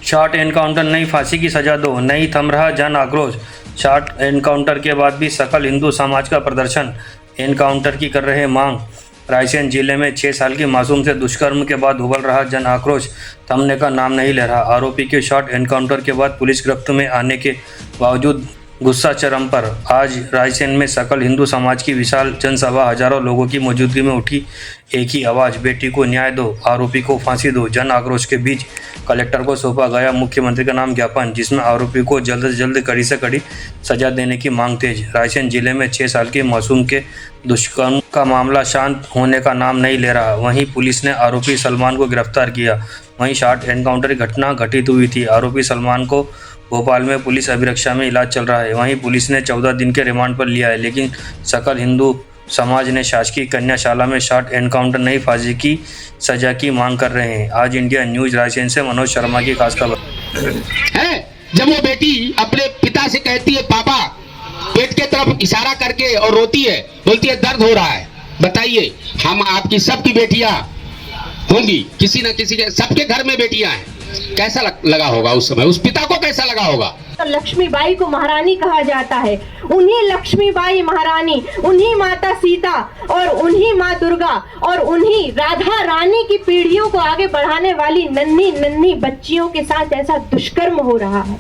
Short encounter, नई फांसी की सजा दो, नहीं थम रहा जन आक्रोश। शॉर्ट एनकाउंटर के बाद भी सकल हिंदू समाज का प्रदर्शन, एनकाउंटर की कर रहे मांग। रायसेन जिले में 6 साल की मासूम से दुष्कर्म के बाद उबल रहा जन आक्रोश थमने का नाम नहीं ले रहा। आरोपी के शॉर्ट एनकाउंटर के बाद पुलिस गिरफ्त में आने के बावजूद गुस्सा चरम पर। आज रायसेन में सकल हिंदू समाज की विशाल जनसभा, हजारों लोगों की मौजूदगी में उठी एक ही आवाज़, बेटी को न्याय दो, आरोपी को फांसी दो। जन आक्रोश के बीच कलेक्टर को सौंपा गया मुख्यमंत्री का नाम ज्ञापन, जिसमें आरोपी को जल्द से जल्द कड़ी से कड़ी सजा देने की मांग तेज। रायसेन जिले में 6 साल की मासूम के दुष्कर्म का मामला शांत होने का नाम नहीं ले रहा। वहीं पुलिस ने आरोपी सलमान को गिरफ्तार किया। वहीं शॉर्ट एनकाउंटर की घटना घटित हुई थी। आरोपी सलमान को भोपाल में पुलिस अभिरक्षा में इलाज चल रहा है। वहीं पुलिस ने 14 दिन के रिमांड पर लिया है, लेकिन सकल हिंदू समाज ने शासकीय कन्याशाला में शॉर्ट एनकाउंटर, नई फांसी की सजा की मांग कर रहे हैं। आज इंडिया न्यूज रायसेन से मनोज शर्मा की खास खबर है। जब वो बेटी अपने पिता से कहती है पापा, पेट के तरफ इशारा करके और रोती है, बोलती है दर्द हो रहा है, बताइए हम आपकी सबकी बेटियां होंगी, किसी न किसी के, सबके घर में बेटियां हैं, कैसा लगा होगा उस समय, उस पिता को कैसा लगा होगा। लक्ष्मीबाई को महारानी कहा जाता है। उन्हीं लक्ष्मीबाई महारानी, उन्हीं माता सीता और उन्हीं माँ दुर्गा और उन्हीं राधा रानी की पीढ़ियों को आगे बढ़ाने वाली नन्ही नन्ही बच्चियों के साथ ऐसा दुष्कर्म हो रहा है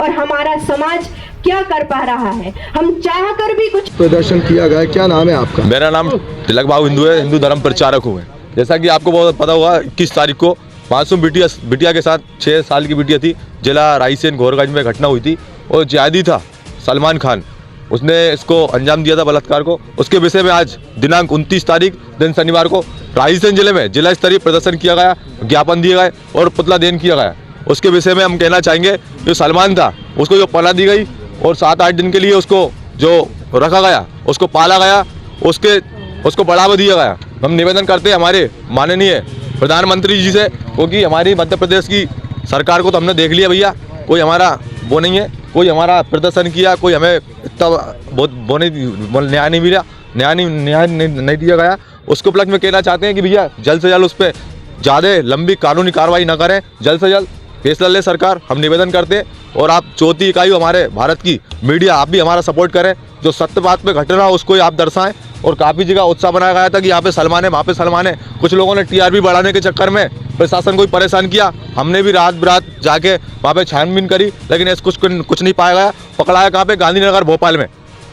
और हमारा समाज क्या कर पा रहा है। हम चाह कर भी कुछ प्रदर्शन किया गया। क्या नाम है आपका? मेरा नाम तिलक बाबू हिंदू है, हिंदू धर्म प्रचारक हूँ मैं। जैसा कि आपको बहुत पता होगा, 21 तारीख को मासूम बिटिया के साथ 6 साल की बिटिया थी, जिला रायसेन घोरगंज में घटना हुई थी और जिहादी था सलमान खान, उसने इसको अंजाम दिया था बलात्कार को। उसके विषय में आज दिनांक 29 तारीख दिन शनिवार को रायसेन जिले में जिला स्तरीय प्रदर्शन किया गया, ज्ञापन दिए गए और पुतला दान किया गया। उसके विषय में हम कहना चाहेंगे, जो सलमान था उसको जो पनाह दी गई और 7-8 दिन के लिए उसको जो रखा गया, उसको पाला गया, उसको बढ़ावा दिया गया। हम निवेदन करते हैं हमारे माननीय प्रधानमंत्री जी से, क्योंकि हमारी मध्य प्रदेश की सरकार को तो हमने देख लिया भैया, कोई हमारा वो नहीं है, कोई हमारा प्रदर्शन किया, कोई हमें इतना बहुत न्याय नहीं मिला, न्याय नहीं दिया गया। उसके उपलक्ष्य में कहना चाहते हैं कि भैया जल्द से जल्द उस पर ज़्यादा लंबी कानूनी कार्रवाई न करें, जल्द से जल्द फैसला ले सरकार, हम निवेदन करते हैं। और आप चौथी इकाई हमारे भारत की मीडिया, आप भी हमारा सपोर्ट करें, जो सत्य बात पे घटना हो उसको ही आप दर्शाएं। और काफ़ी जगह उत्साह बनाया गया था कि यहाँ पे सलमान है, वहाँ पे सलमान है। कुछ लोगों ने टीआरपी बढ़ाने के चक्कर में प्रशासन को भी परेशान किया। हमने भी रात बिरात जाके वहाँ पे छानबीन करी, लेकिन ऐसा कुछ नहीं पाया गया। पकड़ाया कहाँ पे? गांधीनगर भोपाल में,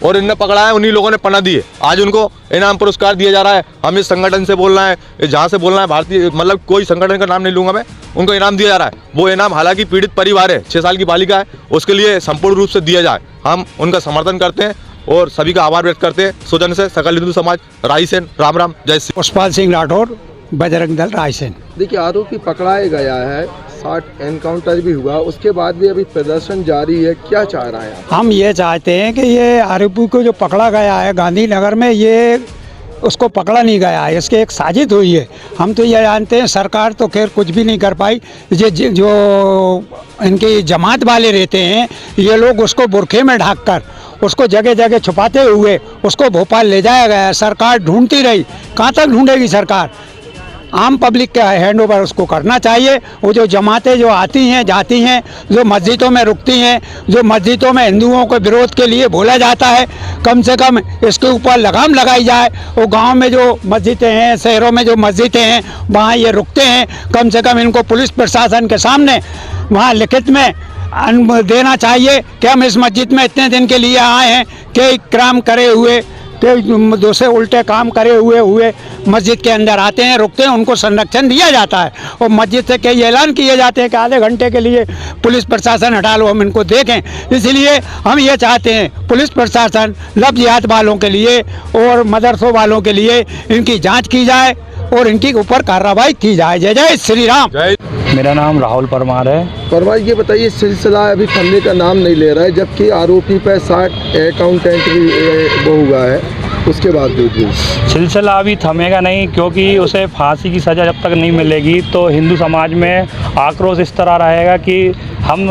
और इनने पकड़ा है, उन्हीं लोगों ने पनाह दी है। आज उनको इनाम पुरस्कार दिया जा रहा है। हम इस संगठन से बोलना है, जहाँ से बोलना है, भारतीय मतलब कोई संगठन का नाम नहीं लूँगा मैं, उनको इनाम दिया जा रहा है। वो इनाम हालांकि पीड़ित परिवार है, 6 साल की बालिका है, उसके लिए संपूर्ण रूप से दिया जाए। हम उनका समर्थन करते हैं और सभी का आभार व्यक्त करते हैं। सुजन से सकल हिंदू समाज रायसेन, राम राम, जय श्री। पुष्पाल सिंह राठौर, बजरंग दल रायसेन। देखिए, आरोपी पकड़ाया गया है, शॉर्ट एनकाउंटर भी हुआ, उसके बाद भी अभी प्रदर्शन जारी है, क्या चाह रहा है? हम ये चाहते हैं कि ये आरोपी को जो पकड़ा गया है गांधीनगर में, ये उसको पकड़ा नहीं गया है, इसके एक साजिश हुई है। हम तो ये जानते हैं, सरकार तो खैर कुछ भी नहीं कर पाई। जो इनके जमात वाले रहते हैं, ये लोग उसको बुरखे में ढांककर उसको जगह जगह छुपाते हुए उसको भोपाल ले जाया गया। सरकार ढूंढती रही, कहाँ तक ढूंढेगी सरकार? आम पब्लिक का हैंड ओवर उसको करना चाहिए। वो जो जमातें जो आती हैं जाती हैं, जो मस्जिदों में रुकती हैं, जो मस्जिदों में हिंदुओं के विरोध के लिए बोला जाता है, कम से कम इसके ऊपर लगाम लगाई जाए। वो गांव में जो मस्जिदें हैं, शहरों में जो मस्जिदें हैं, वहाँ ये रुकते हैं, कम से कम इनको पुलिस प्रशासन के सामने वहाँ लिखित में देना चाहिए कि हम इस मस्जिद में इतने दिन के लिए आए हैं, कई क्राइम करे हुए, दूसरे उल्टे काम करे हुए मस्जिद के अंदर आते हैं, रुकते हैं, उनको संरक्षण दिया जाता है। और मस्जिद से कई ऐलान किए जाते हैं कि आधे घंटे के लिए पुलिस प्रशासन हटा लो, हम इनको देखें। इसलिए हम ये चाहते हैं पुलिस प्रशासन लव जिहाद वालों के लिए और मदरसों वालों के लिए इनकी जांच की जाए और इनके ऊपर कार्रवाई की जाए। जय जय श्री राम। मेरा नाम राहुल परमार है। परमार, ये बताइए, सिलसिला अभी थमने का नाम नहीं ले रहा है, जबकि आरोपी पर शॉर्ट एकाउंटेंट भी वो हुआ है, उसके बाद भी सिलसिला अभी थमेगा नहीं, क्योंकि उसे फांसी की सज़ा जब तक नहीं मिलेगी तो हिंदू समाज में आक्रोश इस तरह रहेगा कि हम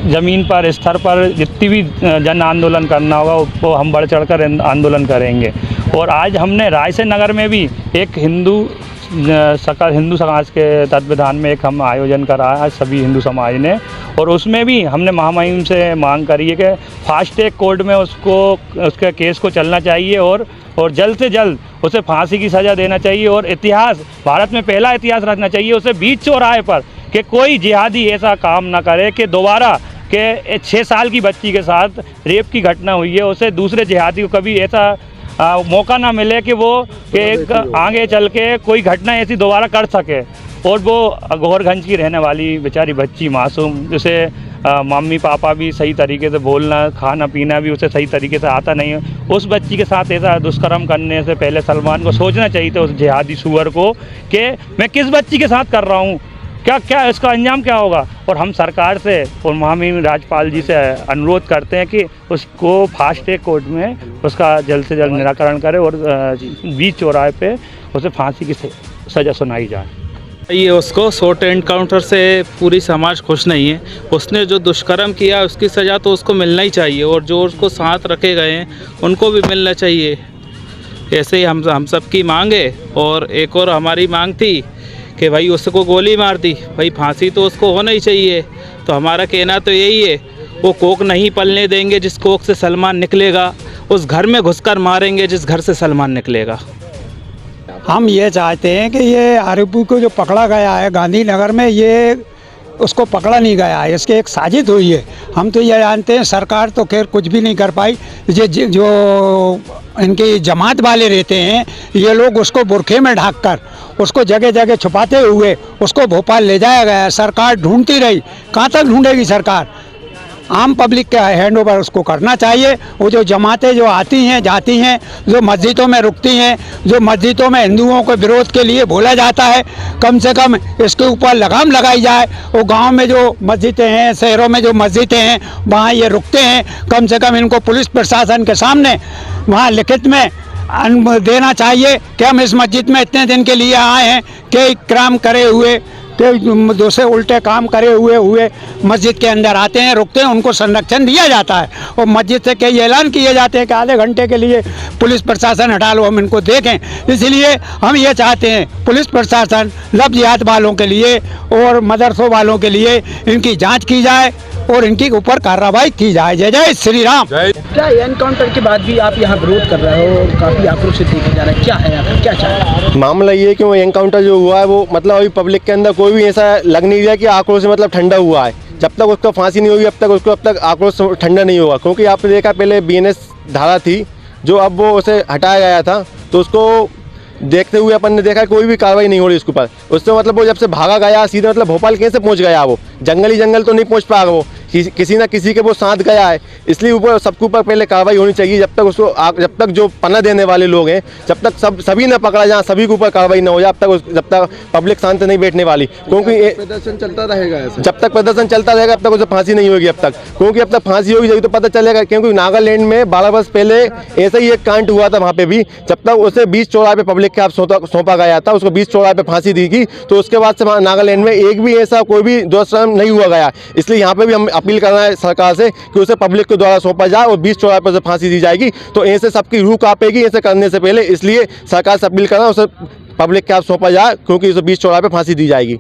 ज़मीन पर, स्तर पर जितनी भी जन आंदोलन करना होगा वो हम बढ़ चढ़कर आंदोलन करेंगे। और आज हमने रायसेन नगर में भी एक हिंदू सकल हिंदू समाज के तत्वावधान में एक हम आयोजन करा है सभी हिंदू समाज ने, और उसमें भी हमने महामहिम से मांग करी है कि फास्ट ट्रैक कोर्ट में उसके केस को चलना चाहिए और जल्द से जल्द उसे फांसी की सज़ा देना चाहिए। और इतिहास, भारत में पहला इतिहास रचना चाहिए उसे बीच चौराहे पर, कि कोई जिहादी ऐसा काम ना करे कि दोबारा के 6 साल की बच्ची के साथ रेप की घटना हुई है, उसे दूसरे जिहादी को कभी ऐसा मौका ना मिले कि वो एक आगे चल के कोई घटना ऐसी दोबारा कर सके। और वो गोरगंज की रहने वाली बेचारी बच्ची मासूम, जिसे मम्मी पापा भी सही तरीके से बोलना खाना पीना भी उसे सही तरीके से आता नहीं है, उस बच्ची के साथ ऐसा दुष्कर्म करने से पहले सलमान को सोचना चाहिए था, उस जिहादी सुअर को, कि मैं किस बच्ची के साथ कर रहा हूँ, क्या इसका अंजाम क्या होगा। और हम सरकार से और महामहिम राज्यपाल जी से अनुरोध करते हैं कि उसको फास्ट ट्रैक कोर्ट में उसका जल्द से जल्द निराकरण करे और बीच चौराहे पे उसे फांसी की सज़ा सुनाई जाए। ये उसको शॉर्ट एनकाउंटर से पूरी समाज खुश नहीं है। उसने जो दुष्कर्म किया उसकी सज़ा तो उसको मिलना ही चाहिए, और जो उसको साथ रखे गए हैं उनको भी मिलना चाहिए। ऐसे ही हम सबकी मांग है। और एक और हमारी मांग थी कि भाई उसको गोली मार दी, भाई फांसी तो उसको होना ही चाहिए। तो हमारा कहना तो यही है, वो कोख नहीं पलने देंगे जिस कोख से सलमान निकलेगा, उस घर में घुसकर मारेंगे जिस घर से सलमान निकलेगा। हम ये चाहते हैं कि ये आरोपी को जो पकड़ा गया है गांधीनगर में, ये उसको पकड़ा नहीं गया है, इसकी एक साजिश हुई है। हम तो ये जानते हैं सरकार तो खैर कुछ भी नहीं कर पाई। जो इनकी जमात वाले रहते हैं, ये लोग उसको बुरखे में ढांककर उसको जगह जगह छुपाते हुए उसको भोपाल ले जाया गया। सरकार ढूंढती रही, कहाँ तक ढूंढेगी सरकार? आम पब्लिक का हैंड ओवर उसको करना चाहिए। वो जो जमातें जो आती हैं जाती हैं, जो मस्जिदों में रुकती हैं, जो मस्जिदों में हिंदुओं के विरोध के लिए बोला जाता है, कम से कम इसके ऊपर लगाम लगाई जाए। वो गांव में जो मस्जिदें हैं, शहरों में जो मस्जिदें हैं, वहाँ ये रुकते हैं, कम से कम इनको पुलिस प्रशासन के सामने वहाँ लिखित में देना चाहिए कि हम इस मस्जिद में इतने दिन के लिए आए हैं, कि क्राइम करे हुए, कि दूसरे उल्टे काम करे हुए मस्जिद के अंदर आते हैं, रुकते हैं, उनको संरक्षण दिया जाता है। और मस्जिद से कई ऐलान किए जाते हैं कि आधे घंटे के लिए पुलिस प्रशासन हटा लो, हम इनको देखें। इसलिए हम ये चाहते हैं पुलिस प्रशासन लब जिहाद वालों के लिए और मदरसों वालों के लिए इनकी जांच की जाए और इनके ऊपर कार्रवाई की जाए। जय जय श्री राम। क्या एनकाउंटर के बाद भी आप यहाँ विरोध कर रहे हो और काफ़ी आक्रोशित देखे जा रहे हैं, क्या है आखिर क्या चाह रहे हैं? मामला ये है कि वो एनकाउंटर जो हुआ है वो मतलब अभी पब्लिक के अंदर कोई भी ऐसा लग नहीं रहा कि आक्रोश से मतलब ठंडा हुआ है। जब तक उसको फांसी नहीं होगी अब तक आक्रोश ठंडा नहीं होगा। क्योंकि आपने देखा पहले BNS धारा थी जो अब वो उसे हटाया गया था, तो उसको देखते हुए अपन ने देखा कोई भी कार्रवाई नहीं हो रही उसके ऊपर। उससे मतलब वो जब से भागा गया सीधे मतलब भोपाल कैसे पहुंच गया, वो जंगल तो नहीं पहुंच पाएगा, वो किसी ना किसी के वो साथ गया है। इसलिए ऊपर सबके ऊपर पहले कार्रवाई होनी चाहिए। जब तक जो पना देने वाले लोग हैं, जब तक सभी ना पकड़ा जाए, सभी के ऊपर कार्रवाई ना हो जाए, जब तक पब्लिक शांत नहीं बैठने वाली। क्योंकि प्रदर्शन चलता रहेगा ऐसे। जब तक प्रदर्शन चलता रहेगा अब तक उसे फांसी नहीं होगी अब तक। क्योंकि अब तक फांसी होगी जब तो पता चलेगा। क्योंकि नागालैंड में 12 वर्ष पहले ऐसा ही एक कांड हुआ था, वहाँ पे भी जब तक उसे बीच चौराहे पे पब्लिक के हाथ सौंपा गया था, उसको बीच चौराहे पे फांसी दी गई, तो उसके बाद से नागालैंड में एक भी ऐसा कोई भी दुष्कर्म नहीं हुआ गया। इसलिए यहाँ पे भी हम अपील करना है सरकार से कि उसे पब्लिक के द्वारा सौंपा जाए और बीच चौराहे पर उसे फांसी दी जाएगी, तो ऐसे सबकी रूह कांपेगी ऐसे करने से पहले। इसलिए सरकार से अपील करना उसे पब्लिक के हाथ सौंपा जाए, क्योंकि उसे बीच चौराहे पर फांसी दी जाएगी।